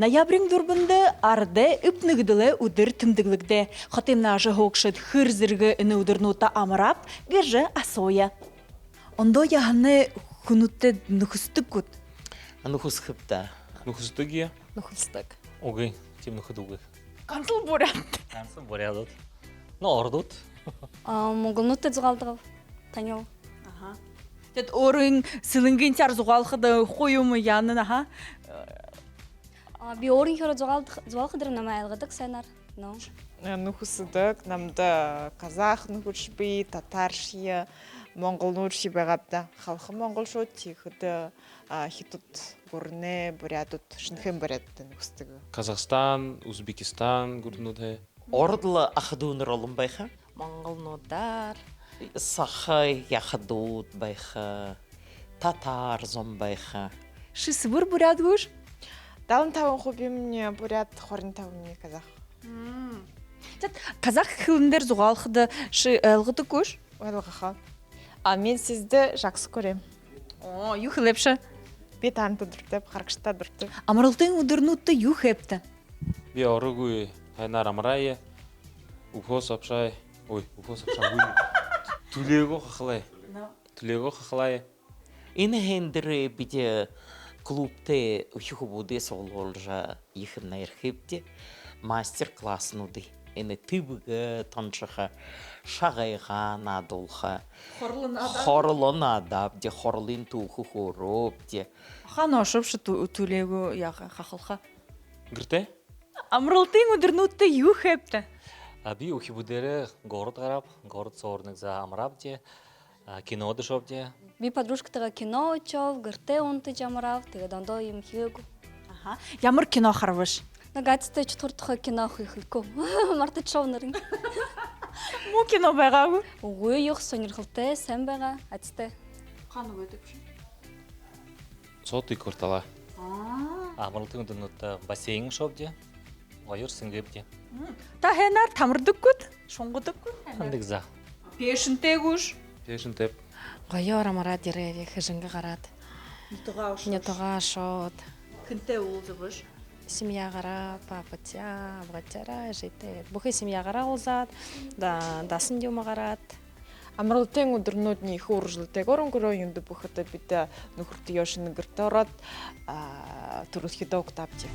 Ноябрин дурбында арды үпнігділі үдір тімдіглігде. Хотымна жығықшыд хыр зіргі үні үдірнута амырап, гержі асоя. Ондо яғаны күнутты нүхістік күт. Нүхісхіпті. Нухустыгия. Нухылстык. Огы. Тем нухудугы. Қансыл борят. Кансы борядут. Ну, ордут. Мұғылнутты зұғалдығы танял. Дед орын сылынген тяр зуғалқыды қойымы янын, аха. Би орын хері зұғалқыдыр нама әлгідік сәнар. Нухусыдык, намда казах нухучби, татаршия, монгол нухучби байгапта. Халқы монгол шот, тихыды хитут бурне, бурядут, шинхэн бурядты нухустыгы. Казахстан, Узбекистан, гурнуде. Ордылы ақыдуыныр олым байха? Монголнудар. Сахай яхадут байха. Татар зом байха. Шысы бұр бурят ғыш? Далын тавын хубимне буряд, хорын тавынне казах. Казах хылындер зуғалқыды шы әлғыды көш? Ойлғаха. Мен сізді жақсы көрем. О, юх лепші. Бет анты дұртып, қарқышта дұртып. Амырылтың үдірнутты юх епті. Би орыгуй. Хайнар амрае. Упос апшай. Ой, упос апшай. Түлего хахлай. Түлего хахлай. Ины хендері біде клубте үхі буде сололжа ехімна ерхепте мастер-класс нуды. Ины тыбыға таншыға шағайға надолға. Хорлын адап де, хорлын тухы хороп де. Хан ошып шы түлего яғы қақылға. Гірте? Амырылтың үдірнутты юх епті. Би ухи будере город гарап, город соорныг за амрап де, кино дышоп де. Би подружкатыға кино очов, гырте онты жамырав, тэгээ дондо юм хиэгу. Ямар кино харвыш? Нагацты четвъртыға кино хыйхылку. Марты човнырың. Му кино байгаагы? Угуй юх сонирхылты, сән бәға, әтісті. Қаны өтіпші? Соты квартала. Амралтың дынутта бассейн шоп де, ойыр сіңгіп де. Та хэнар тамырдық күт? Шоңғыдық күт? Андық за. Пешінте күш? Пешін теп. Гойор амара дереве хыжынга гарат. Нетуға ұшыш? Нетуға шот. Кінте олзы бұш? Семья гара, папатя, абгатяра, жете. Бухы семья гара олзат, дасын дюма гарат. Амралтың удырнутни хуржылты горын көрі енді бұхыты біті нүхірті яшыны гырты орат, тұрысхида оқтапте.